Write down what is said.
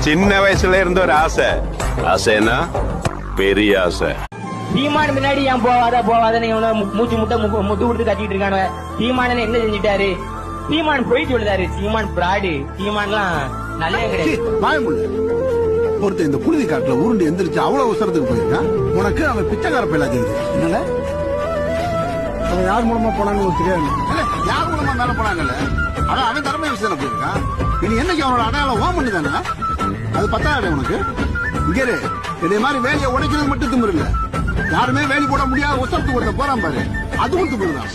சின்ன வயசுல இருந்த ஒரு ஆசை. ஆசைன்னா பெரிய ஆசை. சீமான் முன்னாடி ஏன் போவாதன்னு மூச்சு முட்டை முட்டு கொடுத்து கட்டிட்டு இருக்கானு. சீமானன் என்ன செஞ்சுட்டாரு? சீமான் போய் சொல்லுதாரு. சீமான் பிராடு. சீமான்லாம் நல்ல கிடையாது. ஒருத்தர் இந்த புழுதி காட்டுல உருண்டு எந்திரிச்சு அவ்வளவு அவசரத்துக்கு போயிருக்கான். உனக்கு அவன் பிச்சைக்கார பையலா தெரியுது. என்னல அவன் யார் மூலமா போனாங்கன்னு தெரியாது. யார் மூலமா மேல போனாங்கல்ல, அதான் அவன் திறமை விஷயம் போயிருக்கான். இனி என்னைக்கு அவனோட அடையாளம் ஓம் பண்ணுதானே, அது பத்தாயிரம் உனக்கு. இங்கே இதே மாதிரி வேலையை உடைக்கிறது மட்டும் திமிரு இல்ல, யாருமே வேலி போட முடியாத ஒசரத்துக்கு ஒருத்த போறான் பாரு, அதுவும் திமிருதான்.